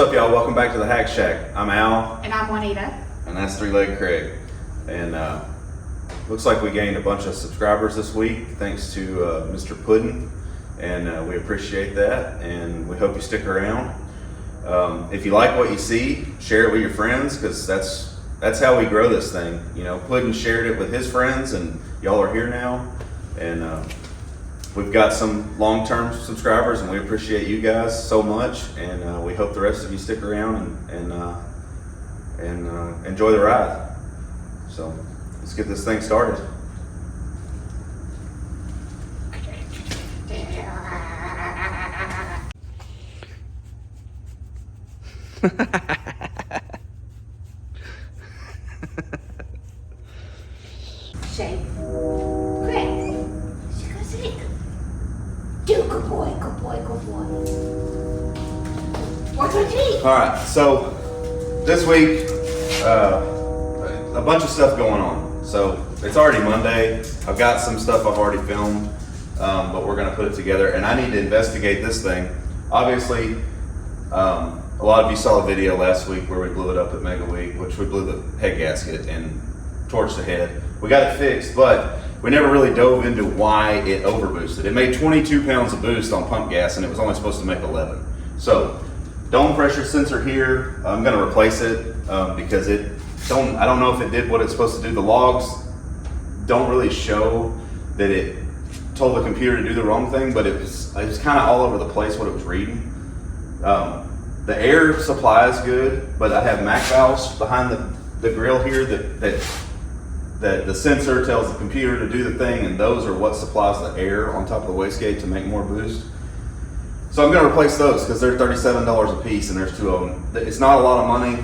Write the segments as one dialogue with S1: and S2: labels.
S1: up, y'all? Welcome back to the Hack Shack. I'm Al.
S2: And I'm Juanita.
S1: And that's Three-Leg Craig. And looks like we gained a bunch of subscribers this week thanks to Mr. Puddin. And we appreciate that. And we hope you stick around. If you like what you see, share it with your friends, because that's how we grow this thing. You know, Puddin shared it with his friends, and y'all are here now. And we've got some long-term subscribers, and we appreciate you guys so much. And we hope the rest of you stick around and enjoy the ride. So let's get this thing started.
S2: Shake. Quick. Shake. Do good boy, good boy, good boy. What's your teeth?
S1: All right, so this week, a bunch of stuff going on. So it's already Monday. I've got some stuff I've already filmed, but we're gonna put it together, and I need to investigate this thing. Obviously, a lot of you saw a video last week where we blew it up at Mega Week, which we blew the head gasket and torched the head. We got it fixed, but we never really dove into why it overboosted. It made 22 pounds of boost on pump gas, and it was only supposed to make 11. So, dome pressure sensor here, I'm gonna replace it because I don't know if it did what it's supposed to do. The logs don't really show that it told the computer to do the wrong thing, but it was kind of all over the place what it was reading. The air supply is good, but I have MAC valves behind the grill here that the sensor tells the computer to do the thing, and those are what supplies the air on top of the wastegate to make more boost. So I'm going to replace those because they're $37 a piece, and there's two of them. It's not a lot of money,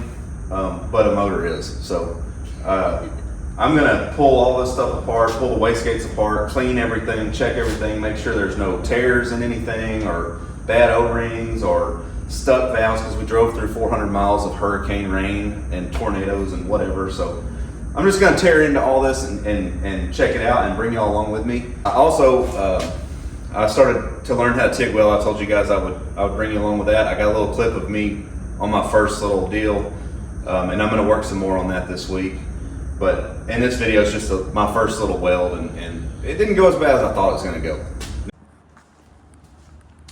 S1: but a motor is. So I'm going to pull all this stuff apart, pull the wastegates apart, clean everything, check everything, make sure there's no tears in anything or bad O-rings or stuck valves, because we drove through 400 miles of hurricane rain and tornadoes and whatever. So I'm just going to tear into all this and check it out and bring y'all along with me. I started to learn how to TIG weld. I told you guys I would bring you along with that. I got a little clip of me on my first little deal, and I'm going to work some more on that this week. But in this video, it's just my first little weld, and it didn't go as bad as I thought it was going to go.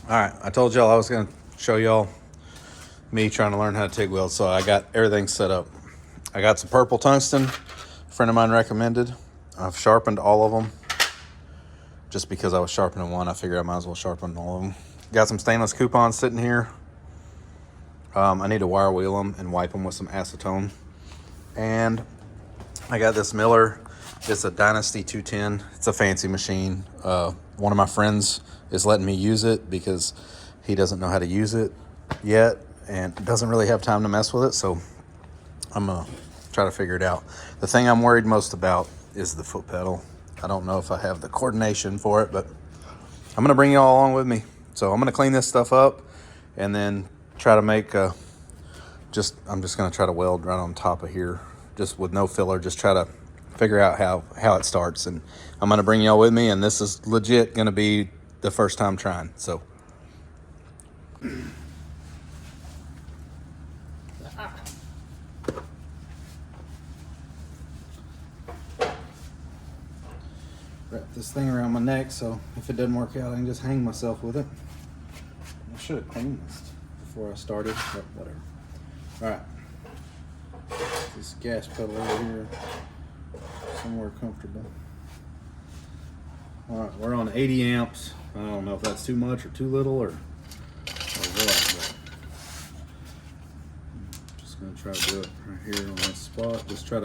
S1: All right, I told y'all I was going to show y'all me trying to learn how to TIG weld, so I got everything set up. I got some purple tungsten, a friend of mine recommended. I've sharpened all of them. Just because I was sharpening one, I figured I might as well sharpen all of them. Got some stainless coupons sitting here. I need to wire wheel them and wipe them with some acetone. And I got this Miller. It's a Dynasty 210. It's a fancy machine. One of my friends is letting me use it because he doesn't know how to use it yet and doesn't really have time to mess with it. So I'm gonna try to figure it out. The thing I'm worried most about is the foot pedal. I don't know if I have the coordination for it, but I'm gonna bring you all along with me. So I'm gonna clean this stuff up and then try to make I'm just gonna try to weld right on top of here, just with no filler, just try to figure out how it starts. And I'm gonna bring y'all with me, and this is legit gonna be the first time trying, so. Wrap this thing around my neck, so if it doesn't work out, I can just hang myself with it. I should have cleaned this before I started, but whatever. All right, this gas pedal over here, somewhere comfortable. All right, we're on 80 amps. I don't know if that's too much or too little or what, but I'm just gonna try to do it right here on this spot. Just try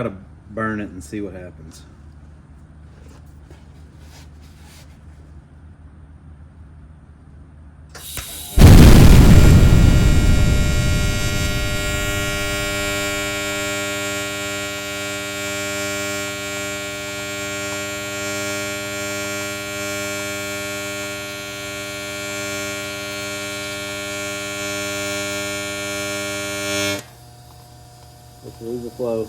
S1: to burn it and see what happens. Let's lose the flow.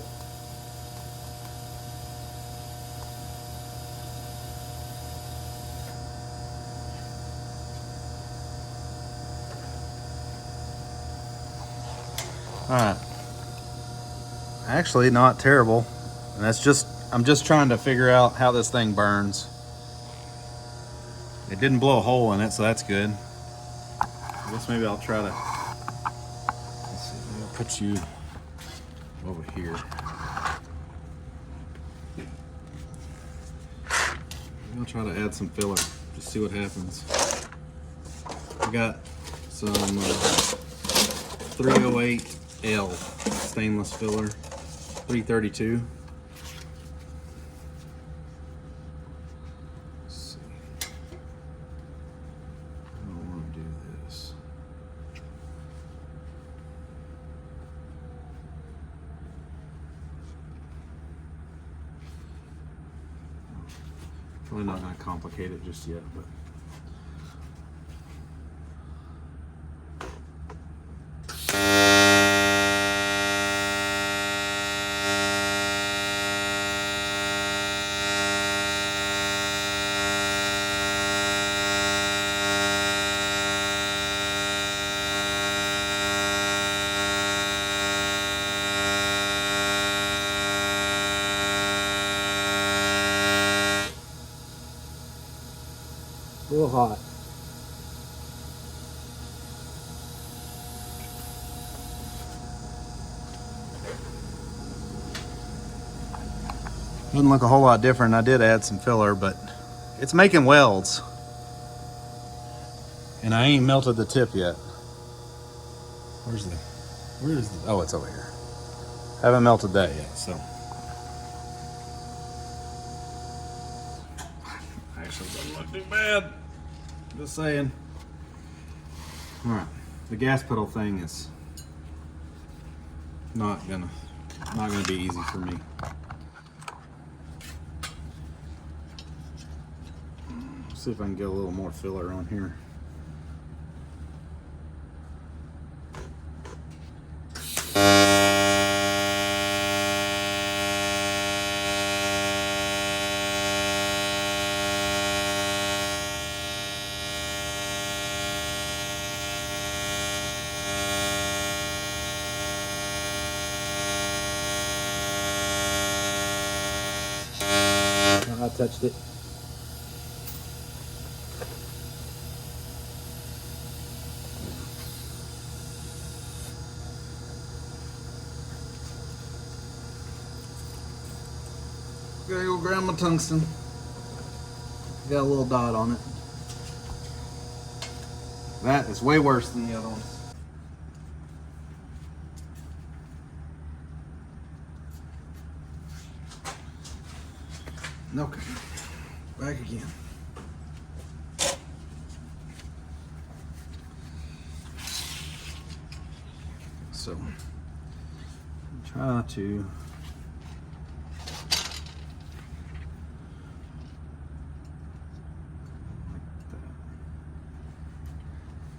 S1: All right. Actually, not terrible. And that's just, I'm just trying to figure out how this thing burns. It didn't blow a hole in it, so that's good. I guess maybe I'll try to, let's see, maybe I'll put you over here. Maybe I'll try to add some filler, just see what happens. I got some 308L stainless filler, 332. Let's see. I don't want to do this. Probably not going to complicate it just yet, but.
S3: A little hot.
S1: Doesn't look a whole lot different. I did add some filler, but it's making welds. And I ain't melted the tip yet. Where is the, oh, it's over here. Haven't melted that yet, so. Actually doesn't look too bad. Just saying. All right, the gas pedal thing is not gonna be easy for me. See if I can get a little more filler on here.
S3: I touched it.
S1: Gotta go grab my tungsten. Got a little dot on it. That is way worse than the other ones. Okay, back again. So, try to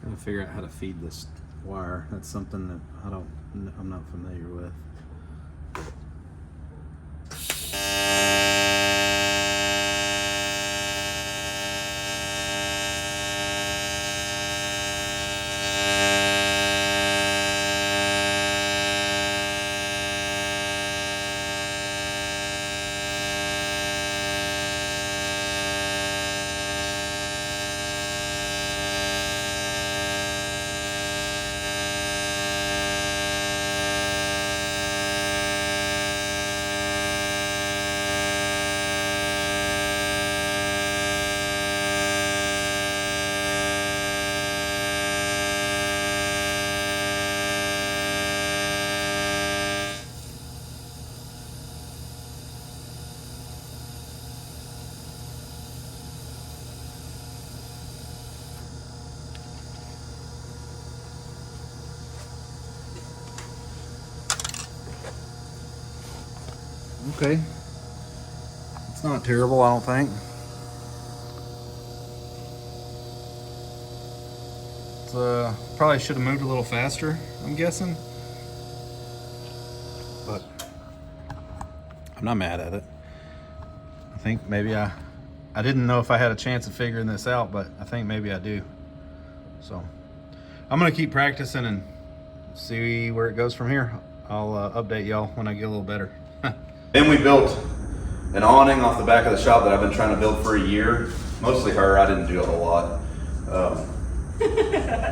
S1: gotta figure out how to feed this wire. That's something that I'm not familiar with. Okay. It's not terrible, I don't think. It's, probably should have moved a little faster, I'm guessing. But I'm not mad at it. I think maybe I didn't know if I had a chance of figuring this out, but I think maybe I do. So I'm gonna keep practicing and see where it goes from here. I'll update y'all when I get a little better. Then we built an awning off the back of the shop that I've been trying to build for a year. Mostly her, I didn't do a whole lot.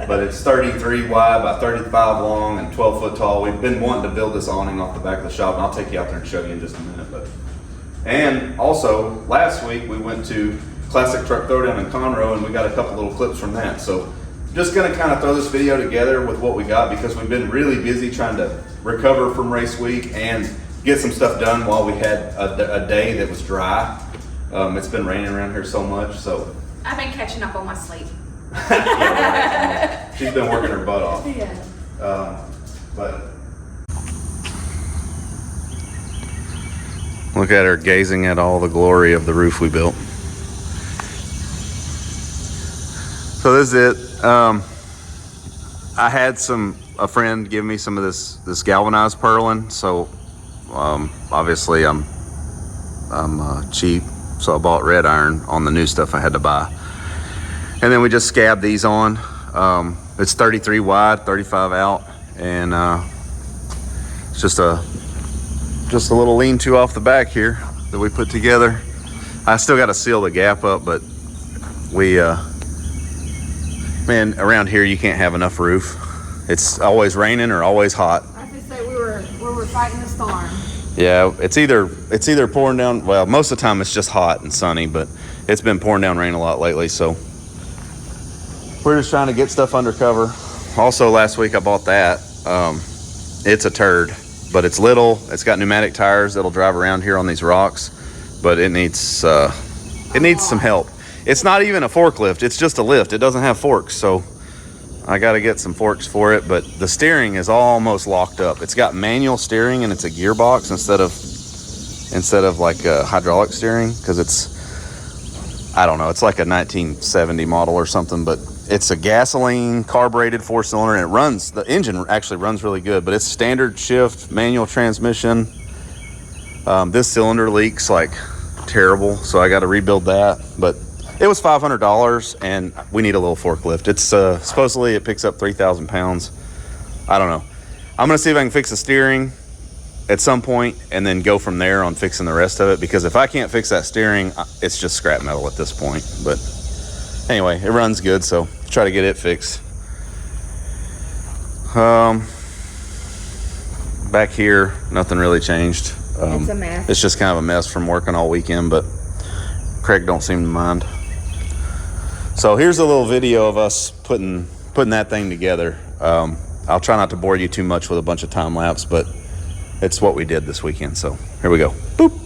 S1: But it's 33 wide by 35 long and 12 foot tall. We've been wanting to build this awning off the back of the shop, and I'll take you out there and show you in just a minute. And also, last week we went to Classic Truck Throwdown in Conroe, and we got a couple little clips from that. So just gonna kind of throw this video together with what we got, because we've been really busy trying to recover from race week and get some stuff done while we had a day that was dry. It's been raining around here so much, so.
S2: I've been catching up on my sleep.
S1: Yeah, right. She's been working her butt off.
S2: Yeah.
S1: But look at her gazing at all the glory of the roof we built. So this is it. I had a friend give me some of this galvanized purlin. So obviously I'm cheap, so I bought red iron on the new stuff I had to buy. And then we just scabbed these on. It's 33 wide, 35 out, and it's just a little lean-to off the back here that we put together. I still got to seal the gap up, but we, man, around here you can't have enough roof. It's always raining or always hot.
S2: I could say we were fighting the storm.
S1: Yeah, it's either pouring down. Well, most of the time it's just hot and sunny, but it's been pouring down rain a lot lately, so. We're just trying to get stuff under cover. Also, last week I bought that. It's a turd, but it's little. It's got pneumatic tires that'll drive around here on these rocks, but it needs some help. It's not even a forklift. It's just a lift. It doesn't have forks, so I got to get some forks for it. But the steering is almost locked up. It's got manual steering and it's a gearbox instead of like a hydraulic steering, because it's, I don't know, it's like a 1970 model or something, but it's a gasoline carbureted 4-cylinder, and it runs, the engine actually runs really good, but it's standard shift manual transmission. This cylinder leaks like terrible, so I got to rebuild that, but it was $500 and we need a little forklift. It's supposedly it picks up 3,000 pounds. I don't know. I'm gonna see if I can fix the steering at some point and then go from there on fixing the rest of it, because if I can't fix that steering, it's just scrap metal at this point. But anyway, it runs good, so try to get it fixed. Back here, nothing really changed.
S2: It's a mess.
S1: It's just kind of a mess from working all weekend, but Craig don't seem to mind. So here's a little video of us putting that thing together. I'll try not to bore you too much with a bunch of time lapse, but it's what we did this weekend. So here we go. Boop.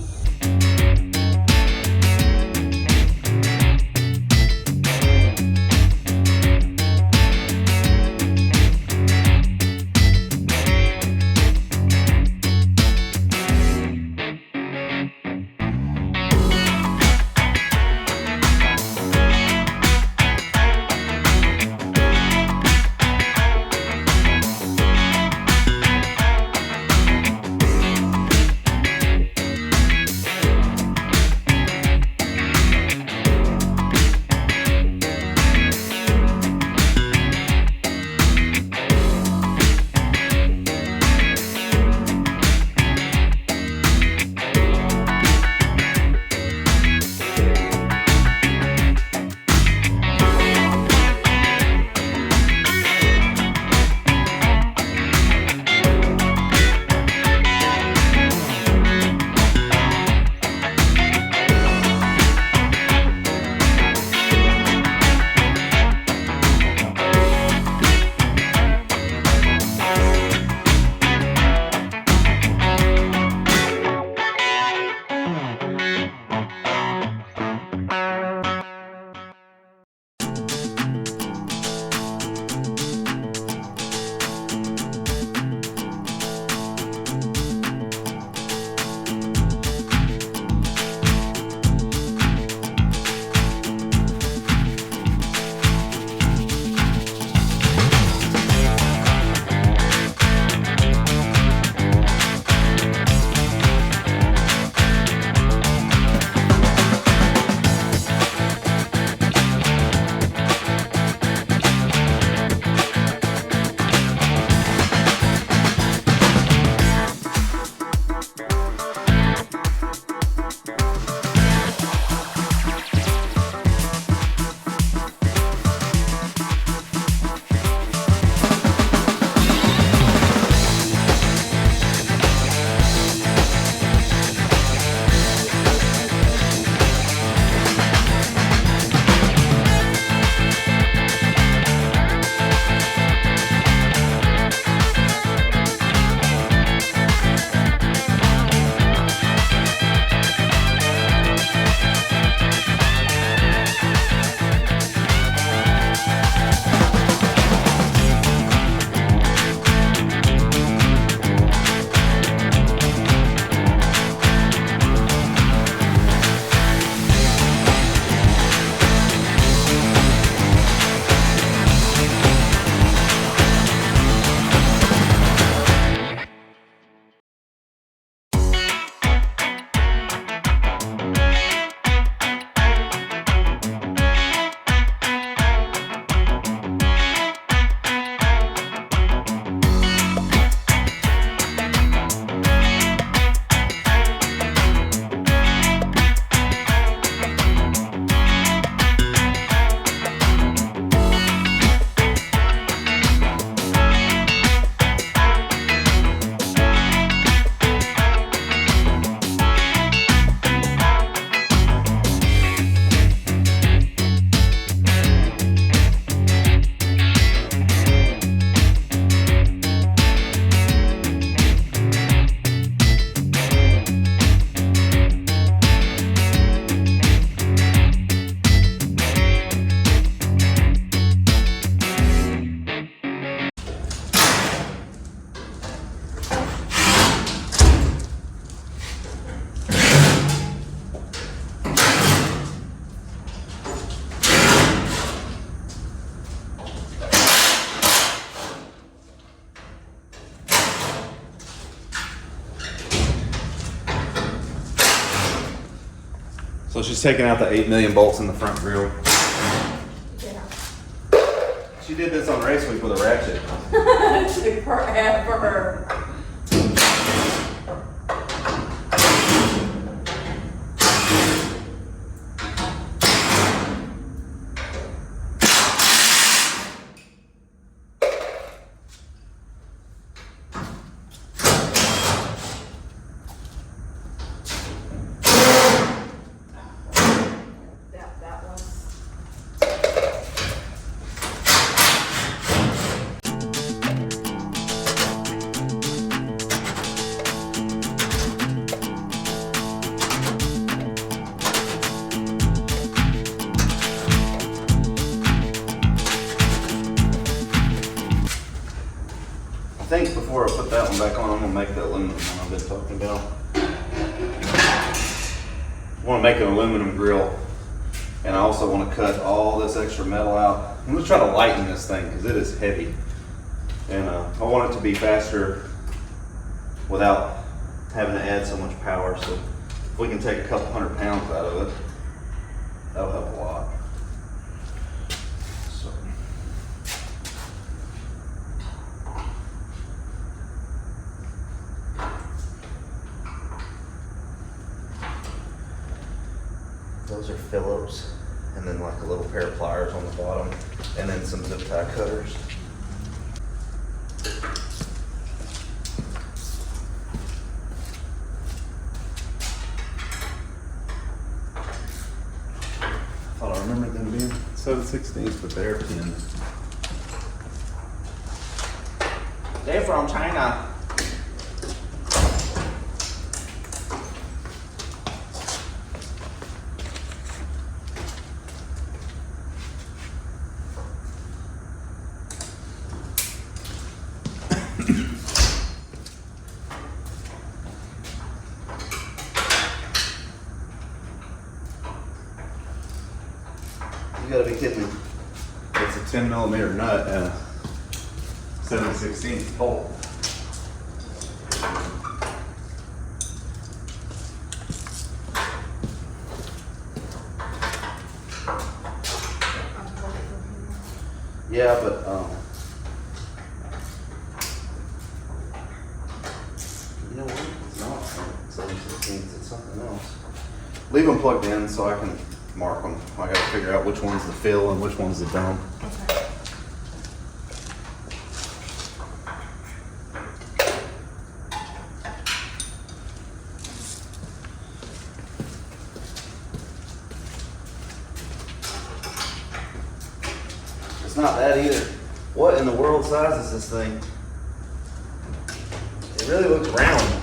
S1: So she's taking out the 8 million bolts in the front grill.
S2: Yeah.
S1: She did this on race week with a ratchet.
S2: It took forever. That was.
S1: I think before I put that one back on, I'm gonna make the aluminum one I've been talking about. I wanna make an aluminum grill, and I also wanna cut all this extra metal out. I'm gonna try to lighten this thing because it is heavy. And I want it to be faster without having to add so much power. So if we can take a couple 100 pounds out of it, that'll help a lot. So. Those are Phillips, and then like a little pair of pliers on the bottom, and then some zip tie cutters. I thought I remembered them being 7/16, but they're 10. They're from China. You gotta be kidding me. It's a 10 millimeter nut and a 7/16 bolt. Yeah, but you know what? It's not 7/16, it's something else. Leave them plugged in so I can mark them. I gotta figure out which one's the fill and which one's the dump.
S2: Okay.
S1: It's not that either. What in the world size is this thing? It really looks round.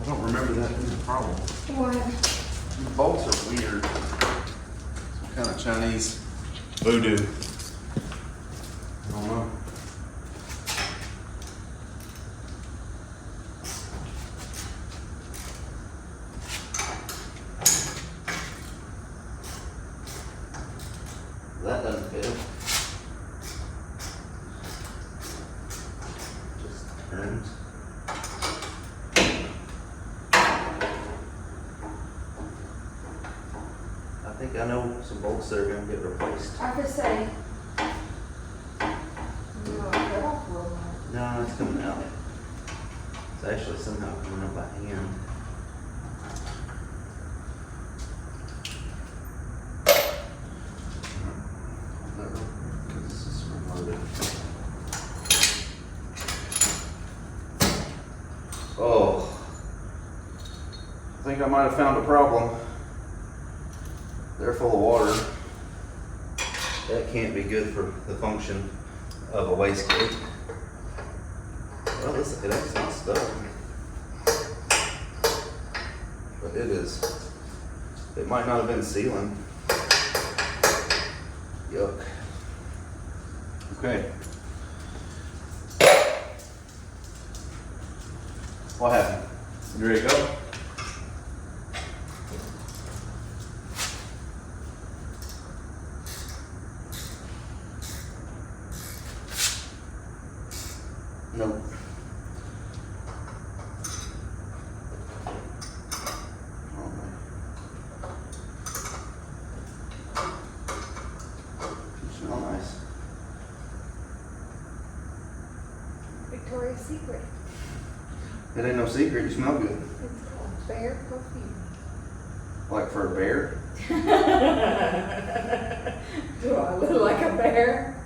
S1: I don't remember that being a problem.
S2: What?
S1: The bolts are weird. Some kind of Chinese voodoo. I don't know. That doesn't fit. Just turns. I think I know some bolts that are going to get replaced.
S2: I could say. No, get off a little bit.
S1: No, it's coming out. It's actually somehow coming out by hand. This is reloaded. Oh, I think I might have found a problem. They're full of water. That can't be good for the function of a wastegate. Well, it is not stuck. But it is. It might not have been sealing. Yuck. Okay. What happened? You ready to go? No.
S2: Victoria's Secret.
S1: It ain't no secret, you smell good.
S2: It's called Bear Perfume.
S1: Like for a bear?
S2: Do I look like a bear?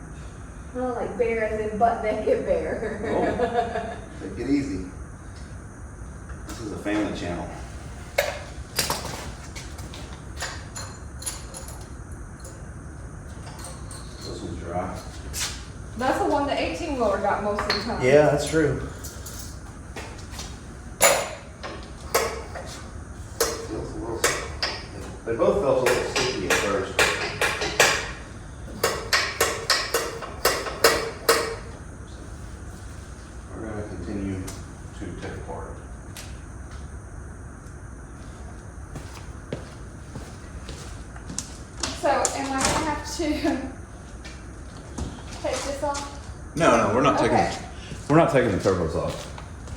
S2: I look like bear as in butt naked bear.
S1: Take it easy. This is a family channel. This one's dry.
S2: That's the one the 18-wheeler got most of the time.
S1: Yeah, that's true. Feels a little, they both felt a little sticky at first. We're going to continue to take apart.
S2: So, am I gonna have to take this off?
S1: No, we're not
S2: Okay.
S1: taking the turbos off.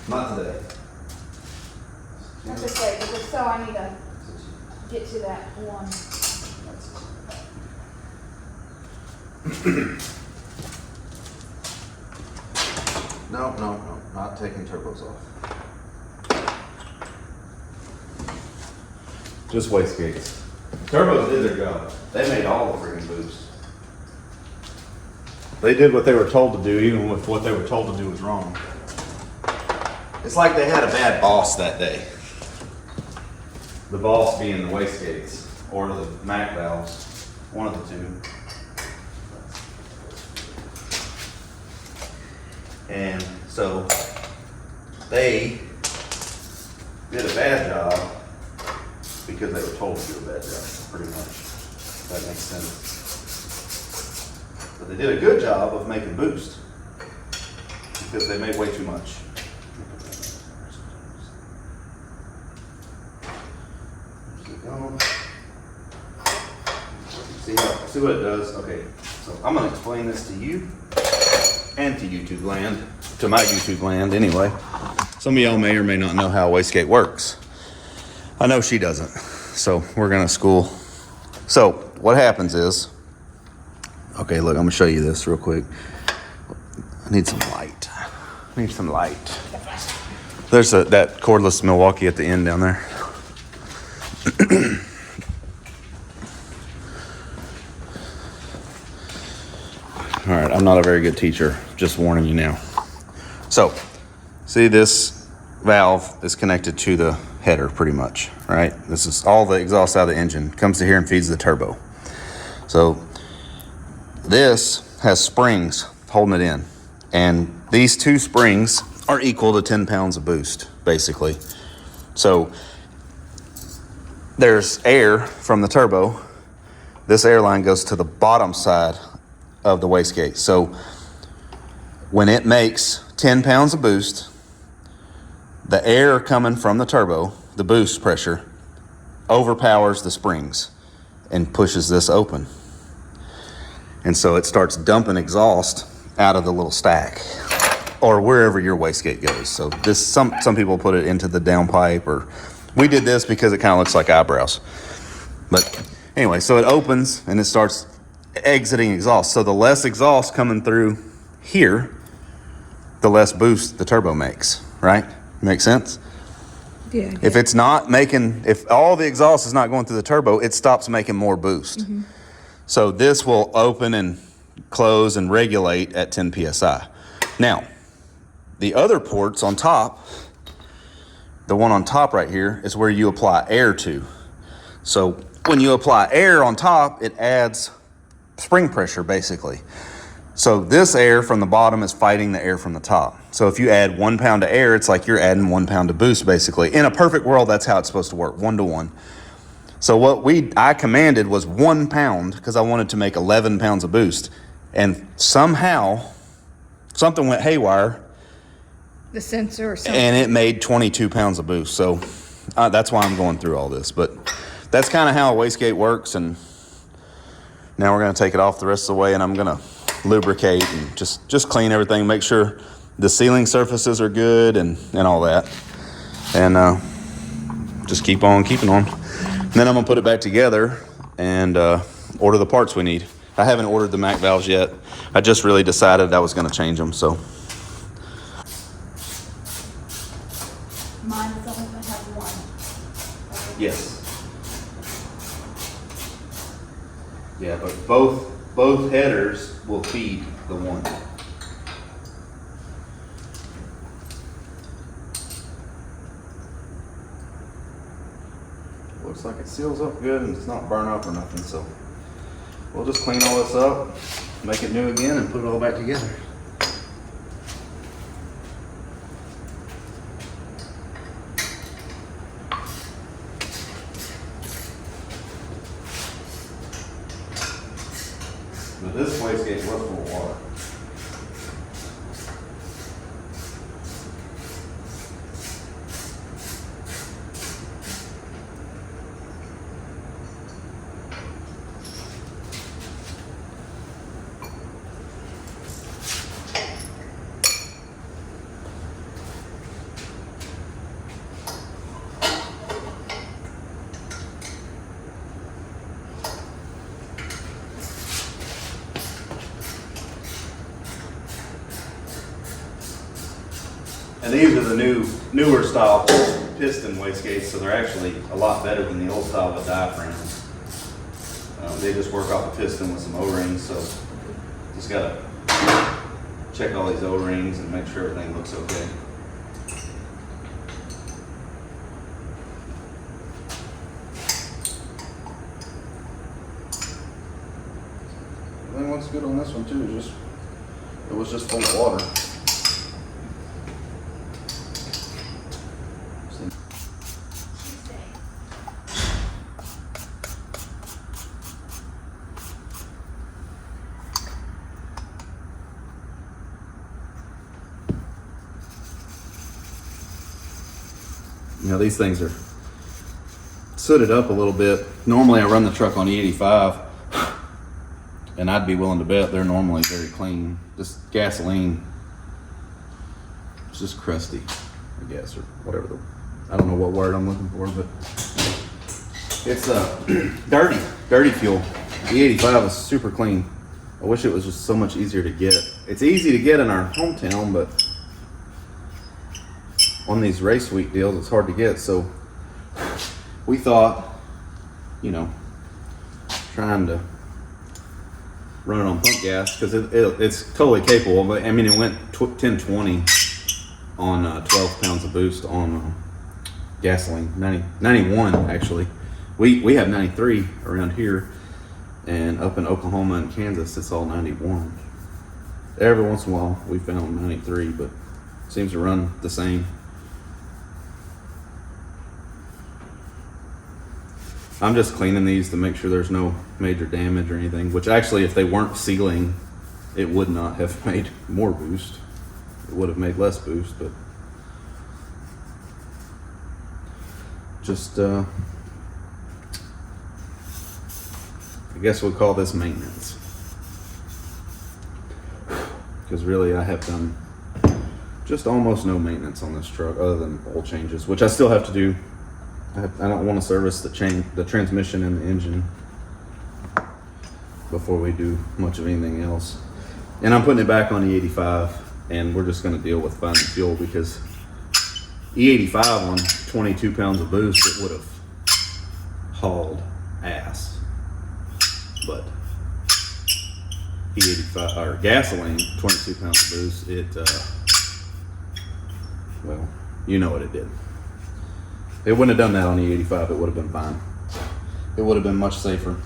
S1: Not today.
S2: I have to say, because so I need to get to that one.
S1: No, not taking turbos off. Just wastegates. Turbos did their job. They made all the freaking boost. They did what they were told to do, even if what they were told to do was wrong. It's like they had a bad boss that day. The boss being the wastegates or the Mac valves, one of the two. And so they did a bad job because they were told to do a bad job, pretty much. That makes sense. But they did a good job of making boost because they made way too much. Keep going. See what it does? Okay, so I'm gonna explain this to you and to YouTube land, to my YouTube land anyway. Some of y'all may or may not know how a wastegate works. I know she doesn't, so we're gonna school. So what happens is, okay, look, I'm gonna show you this real quick. I need some light. There's that cordless Milwaukee at the end down there. All right, I'm not a very good teacher, just warning you now. So, see this valve is connected to the header pretty much, right? This is all the exhaust out of the engine, comes to here and feeds the turbo. So this has springs holding it in, and these two springs are equal to 10 pounds of boost, basically. So there's air from the turbo. This air line goes to the bottom side of the wastegate. So when it makes 10 pounds of boost, the air coming from the turbo, the boost pressure, overpowers the springs and pushes this open. And so it starts dumping exhaust out of the little stack or wherever your wastegate goes. So this, some people put it into the downpipe, or we did this because it kind of looks like eyebrows. But anyway, so it opens and it starts exiting exhaust. So the less exhaust coming through here, the less boost the turbo makes, right? Make sense?
S2: Yeah.
S1: If it's not making, if all the exhaust is not going through the turbo, it stops making more boost. Mm-hmm. So this will open and close and regulate at 10 PSI. Now, the other ports on top, the one on top right here is where you apply air to. So when you apply air on top, it adds spring pressure basically. So this air from the bottom is fighting the air from the top. So if you add 1 pound of air, it's like you're adding 1 pound of boost basically. In a perfect world, that's how it's supposed to work, 1 to 1. So what I commanded was 1 pound because I wanted to make 11 pounds of boost. And somehow something went haywire.
S2: The sensor or something.
S1: And it made 22 pounds of boost. So that's why I'm going through all this. But that's kind of how a wastegate works. And now we're going to take it off the rest of the way, and I'm going to lubricate and just clean everything, make sure the sealing surfaces are good and all that. And just keep on keeping on. And then I'm going to put it back together and order the parts we need. I haven't ordered the Mac valves yet. I just really decided I was going to change them. So
S2: Mine is only gonna have one.
S1: Yes. Yeah, but both headers will feed the one. Looks like it seals up good and it's not burn up or nothing, so we'll just clean all this up, make it new again, and put it all back together. But this wastegate was full of water. And these are the newer style piston wastegates, so they're actually a lot better than the old style with diaphragms. They just work off the piston with some O-rings, so just gotta check all these O-rings and make sure everything looks okay. Everything looks good on this one too. It was just full of water. You know, these things are sooted up a little bit. Normally I run the truck on E85 and I'd be willing to bet they're normally very clean. Just gasoline, it's just crusty, I guess, or whatever I don't know what word I'm looking for, but it's dirty fuel. E85 is super clean. I wish it was just so much easier to get. It's easy to get in our hometown, but on these race week deals, it's hard to get. So we thought, you know, trying to run it on pump gas, because it's totally capable. But I mean, it went 1020 on 12 pounds of boost on gasoline. 91 actually. We have 93 around here, and up in Oklahoma and Kansas it's all 91. Every once in a while we found 93, but it seems to run the same. I'm just cleaning these to make sure there's no major damage or anything, which actually, if they weren't sealing, it would not have made more boost. It would have made less boost, but just, I guess we'll call this maintenance. Because really I have done just almost no maintenance on this truck other than oil changes, which I still have to do. I don't want to service the transmission and the engine before we do much of anything else. And I'm putting it back on E85, and we're just going to deal with finding fuel, because E85 on 22 pounds of boost, it would have hauled ass. But E85 or gasoline, 22 pounds of boost, it well, you know what it did. It wouldn't have done that on the 85. It would have been fine. It would have been much safer.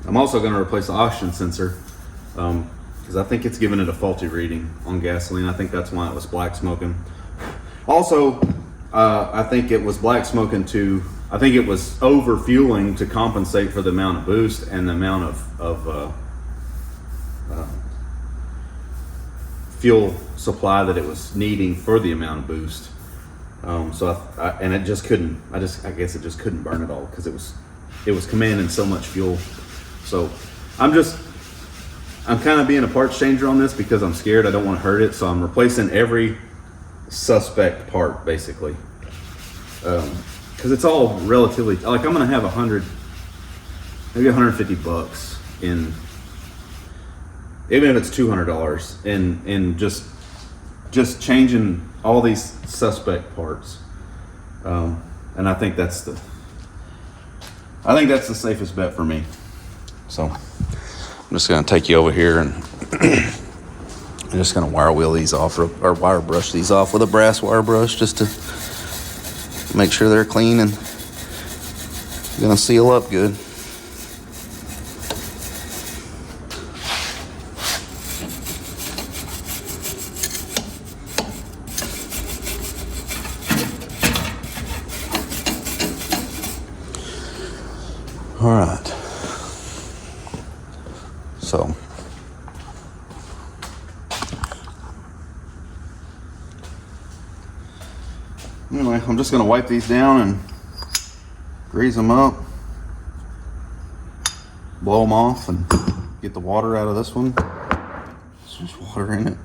S1: I'm also going to replace the oxygen sensor, because I think it's giving it a faulty reading on gasoline. I think that's why it was black smoking. Also, I think it was black smoking I think it was over fueling to compensate for the amount of boost and the amount of fuel supply that it was needing for the amount of boost. And it just couldn't. I guess it just couldn't burn it all, because it was commanding so much fuel. So I'm kind of being a parts changer on this because I'm scared. I don't want to hurt it, so I'm replacing every suspect part basically. Because it's all relatively, like, I'm gonna have 100 maybe 150 bucks in, even if it's $200 in just changing all these suspect parts. And I think that's the safest bet for me. So I'm just gonna take you over here and I'm just gonna wire wheel these off, or wire brush these off with a brass wire brush, just to make sure they're clean and gonna seal up good. All right. So anyway, I'm just gonna wipe these down and grease them up, blow them off, and get the water out of this one. There's just water in it.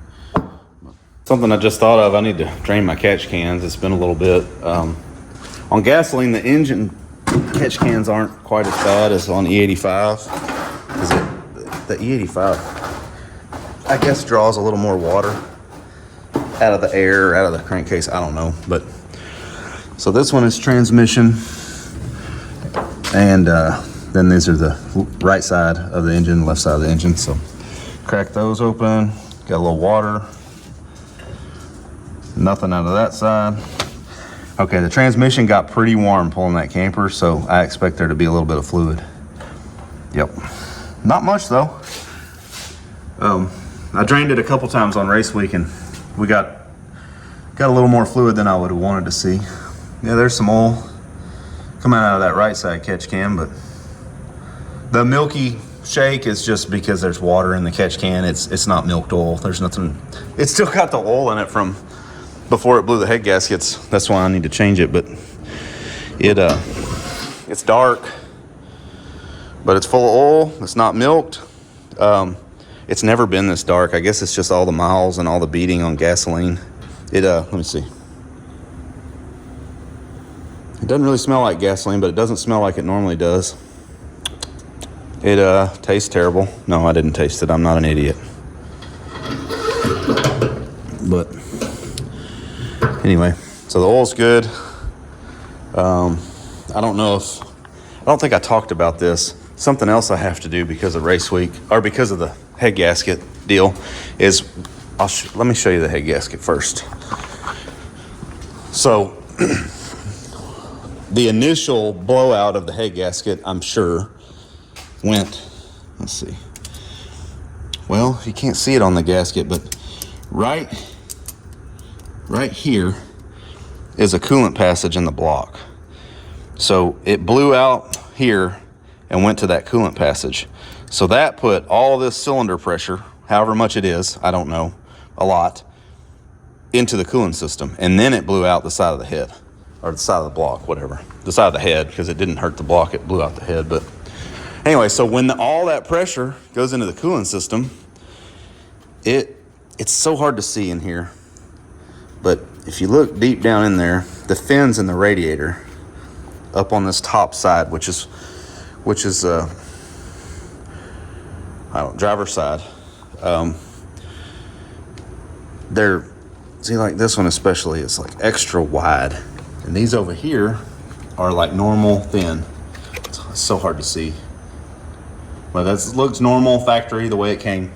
S1: Something I just thought of, I need to drain my catch cans. It's been a little bit. On gasoline, the engine catch cans aren't quite as bad as on E85. Because the E85, I guess, draws a little more water out of the air, out of the crankcase. I don't know. But so this one is transmission. And then these are the right side of the engine, left side of the engine. So crack those open. Got a little water. Nothing out of that side. Okay, the transmission got pretty warm pulling that camper, so I expect there to be a little bit of fluid. Yep. Not much though. I drained it a couple times on race week and we got a little more fluid than I would have wanted to see. Yeah, there's some oil coming out of that right side catch can, but the milky shake is just because there's water in the catch can. It's not milked oil. There's nothing. It's still got the oil in it from before it blew the head gaskets. That's why I need to change it, but it's dark, but it's full of oil. It's not milked. It's never been this dark. I guess it's just all the miles and all the beating on gasoline. Let me see. It doesn't really smell like gasoline, but it doesn't smell like it normally does. It tastes terrible. No, I didn't taste it. I'm not an idiot. But anyway, so the oil's good. I don't think I talked about this. Something else I have to do because of race week, or because of the head gasket deal, is let me show you the head gasket first. So the initial blowout of the head gasket, I'm sure, went, let's see. Well, you can't see it on the gasket, but right here is a coolant passage in the block. So it blew out here and went to that coolant passage. So that put all this cylinder pressure, however much it is, I don't know, a lot, into the coolant system. And then it blew out the side of the head, or the side of the block, whatever. The side of the head, because it didn't hurt the block, it blew out the head. But anyway, so when all that pressure goes into the coolant system, it's so hard to see in here. But if you look deep down in there, the fins in the radiator up on this top side, which is driver's side, see, like this one especially is like extra wide, and these over here are like normal thin. It's so hard to see, but that looks normal factory the way it came.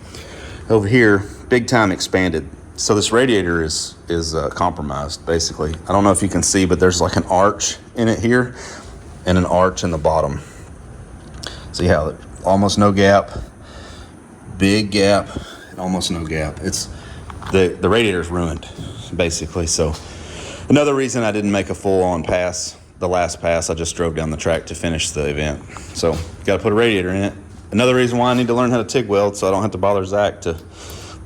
S1: Over here, big time expanded. So this radiator is compromised, basically. I don't know if you can see, but there's like an arch in it here and an arch in the bottom. See how almost no gap, big gap, and almost no gap. It's the radiator's ruined, basically. So another reason I didn't make a full-on pass, the last pass, I just drove down the track to finish the event. So got to put a radiator in it. Another reason why I need to learn how to TIG weld, so I don't have to bother Zach to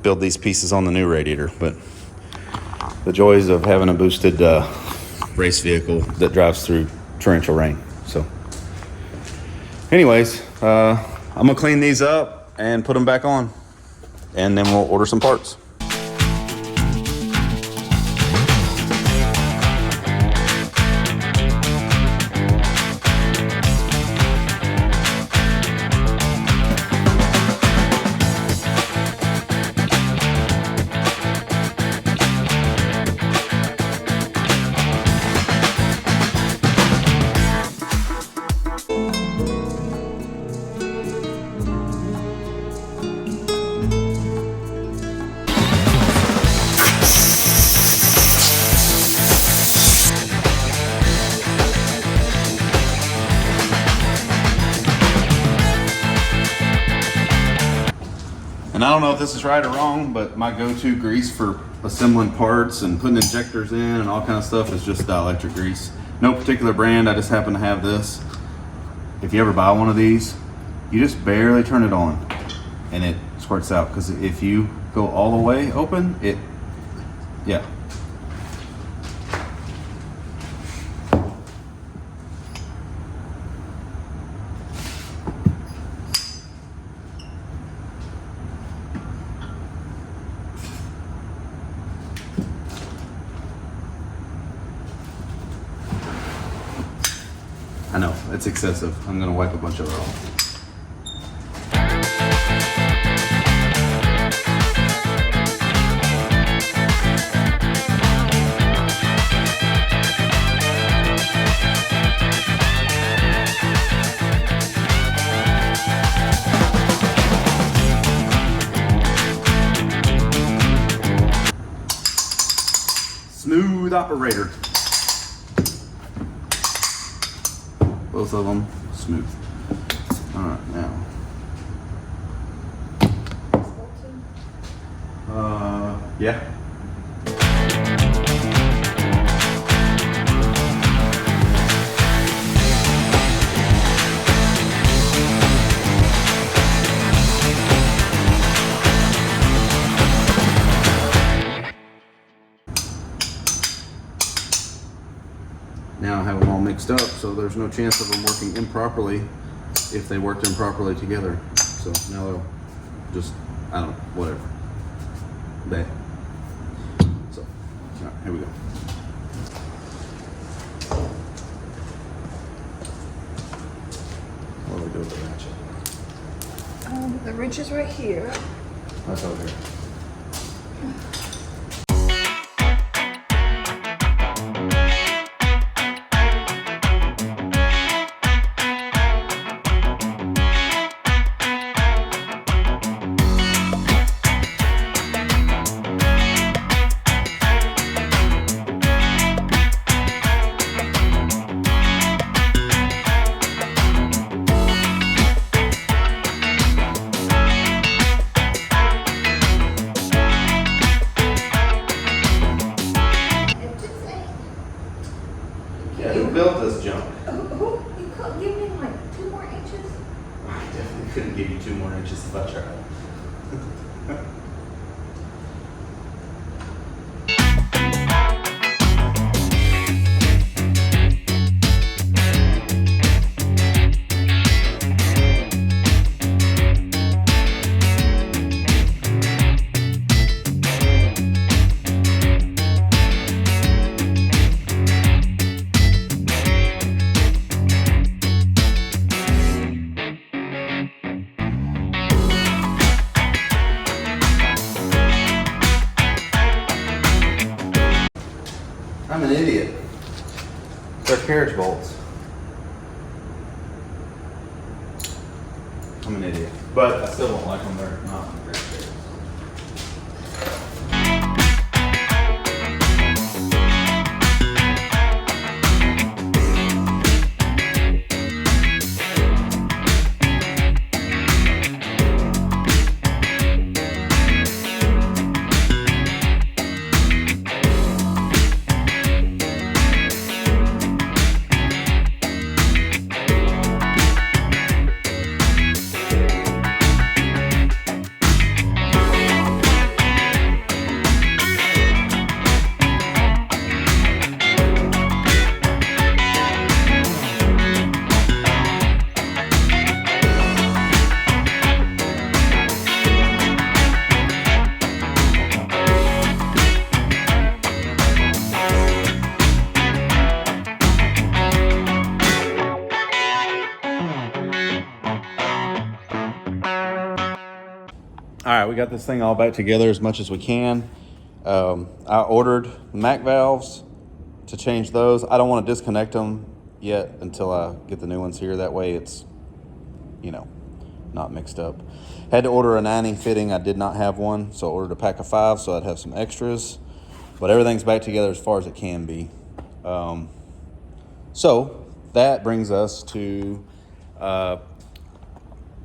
S1: build these pieces on the new radiator. But the joys of having a boosted race vehicle that drives through torrential rain. So anyways, I'm gonna clean these up and put them back on, and then we'll order some parts. I don't know if this is right or wrong, but my go-to grease for assembling parts and putting injectors in and all kind of stuff is just dielectric grease. No particular brand, I just happen to have this. If you ever buy one of these, you just barely turn it on and it squirts out, because if you go all the way open, yeah. I know, it's excessive. I'm gonna wipe a bunch of it off. Smooth operator. Both of them smooth. All right, now. Yeah. Now I have them all mixed up, so there's no chance of them working improperly if they worked improperly together. So now they'll just, I don't know, whatever. Bad. So, all right, here we go. What do we do with the ratchet?
S2: The wrench is right here.
S1: That's over here. Yeah, who built this junk?
S2: You couldn't give me like 2 more inches?
S1: I definitely couldn't give you 2 more inches if I tried. I'm an idiot. They're carriage bolts. I'm an idiot. But I still don't like them. They're not in great shape. All right, we got this thing all back together as much as we can. I ordered Mac valves to change those. I don't want to disconnect them yet until I get the new ones here. That way it's, you know, not mixed up. Had to order an awning fitting. I did not have one, so I ordered a pack of 5 so I'd have some extras. But everything's back together as far as it can be. So that brings us to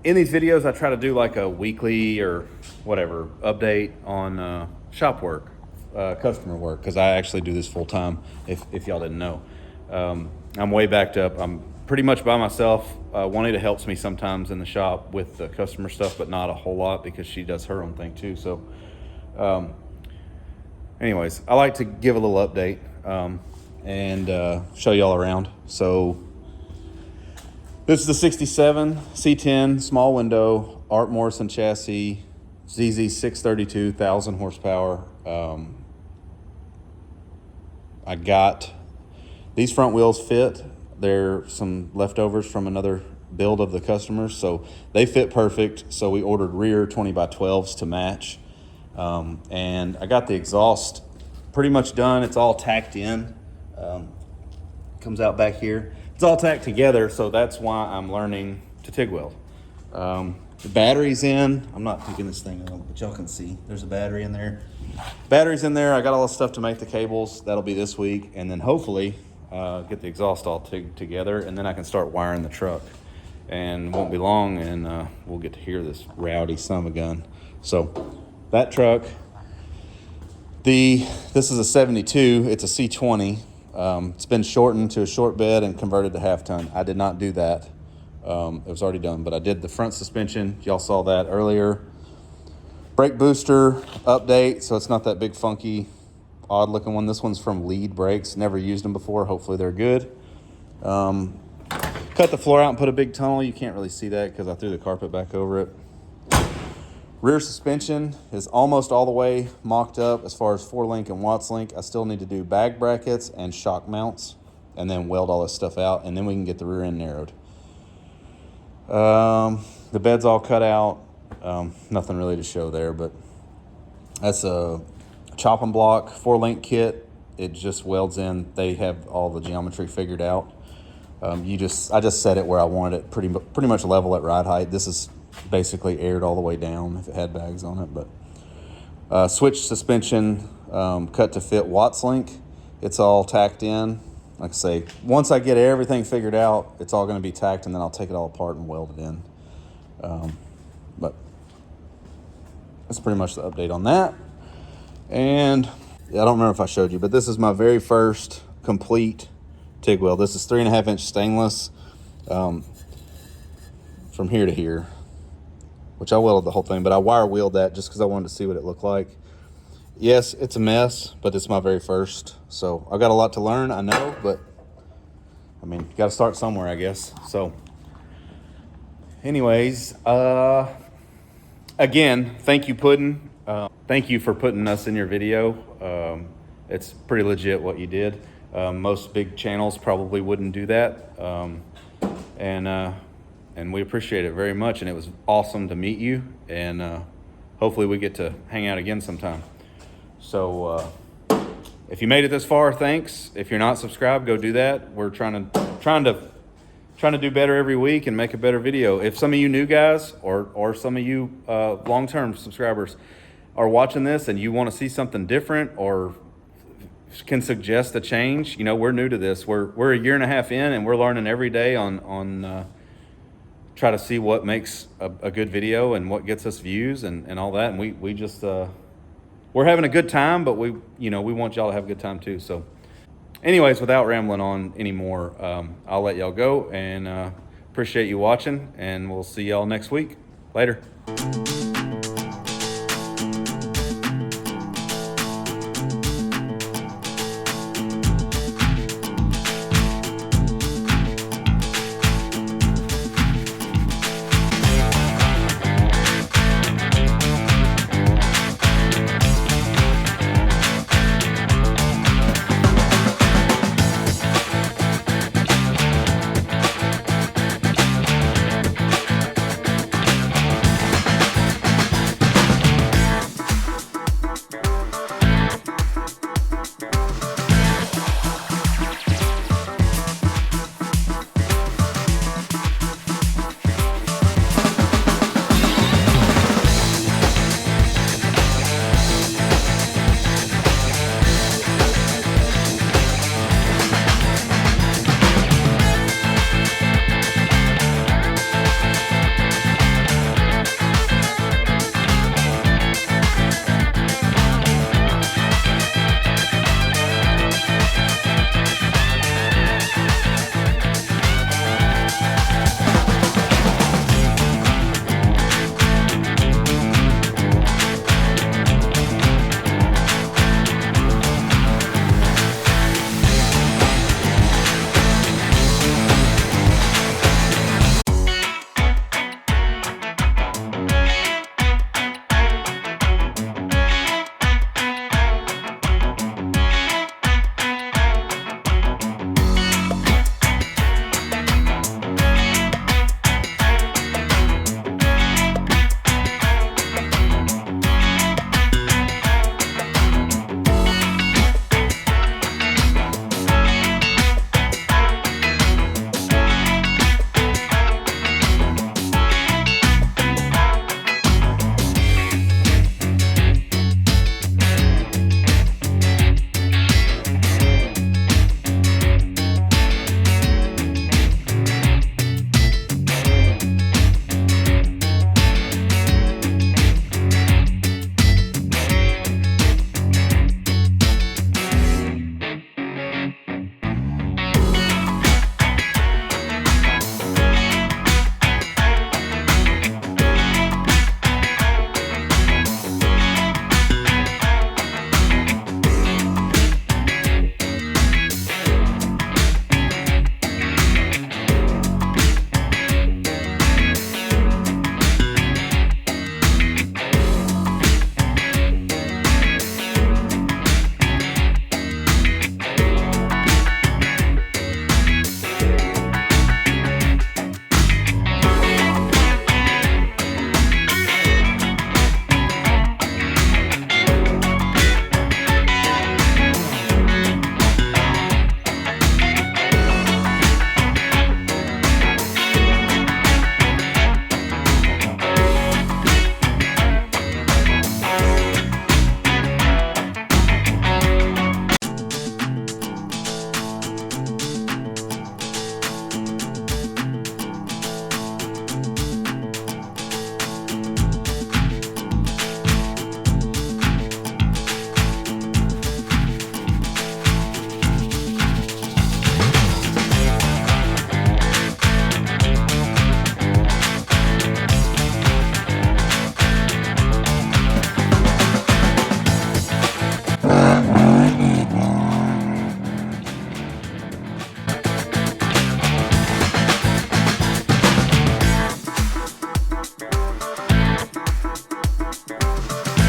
S1: in these videos, I try to do like a weekly or whatever update on shop work, customer work, because I actually do this full time. If y'all didn't know, I'm way backed up. I'm pretty much by myself. Juanita helps me sometimes in the shop with the customer stuff, but not a whole lot because she does her own thing too. So, anyways, I like to give a little update and show y'all around. So. This is the 67 C10 small window Art Morrison chassis, ZZ 632, 1,000 horsepower. I got these front wheels fit. They're some leftovers from another build of the customers, so they fit perfect. So we ordered rear 20 by 12s to match, and I got the exhaust pretty much done. It's all tacked in. Comes out back here. It's all tacked together, so that's why I'm learning to TIG weld. The battery's in. I'm not picking this thing up, but y'all can see there's a battery in there. Battery's in there. I got all the stuff to make the cables. That'll be this week, and then hopefully get the exhaust all together, and then I can start wiring the truck. And it won't be long, and we'll get to hear this rowdy son of a gun. So that truck, this is a 72. It's a C20. It's been shortened to a short bed and converted to half ton. I did not do that. It was already done, but I did the front suspension. Y'all saw that earlier. Brake booster update, so it's not that big, funky, odd looking one. This one's from Lead Brakes. Never used them before. Hopefully they're good. Cut the floor out and put a big tunnel. You can't really see that because I threw the carpet back over it. Rear suspension is almost all the way mocked up as far as 4-link and Watts link. I still need to do bag brackets and shock mounts and then weld all this stuff out, and then we can get the rear end narrowed. The bed's all cut out. Nothing really to show there, but that's a chopping block 4-link kit. It just welds in. They have all the geometry figured out. I just set it where I wanted it, pretty much level at ride height. This is basically aired all the way down if it had bags on it, but switch suspension, cut to fit Watts link. It's all tacked in. Like I say, once I get everything figured out, it's all going to be tacked, and then I'll take it all apart and weld it in. But that's pretty much the update on that. And yeah, I don't remember if I showed you, but this is my very first complete TIG weld. This is 3.5-inch stainless from here to here, which I welded the whole thing, but I wire wheeled that just because I wanted to see what it looked like. Yes, it's a mess, but it's my very first. So I've got a lot to learn, I know, but I mean, you got to start somewhere, I guess. So anyways, again, thank you, Puddin. Thank you for putting us in your video. It's pretty legit what you did. Most big channels probably wouldn't do that. And we appreciate it very much. And it was awesome to meet you. And hopefully we get to hang out again sometime. So if you made it this far, thanks. If you're not subscribed, go do that. We're trying to do better every week and make a better video. If some of you new guys or some of you long-term subscribers are watching this and you want to see something different or can suggest a change, you know, we're new to this. We're 1.5 years in, and we're learning every day on try to see what makes a good video and what gets us views and all that. And we just we're having a good time, but we want y'all to have a good time too. So anyways, without rambling on anymore, I'll let y'all go, and appreciate you watching, and we'll see y'all next week. Later.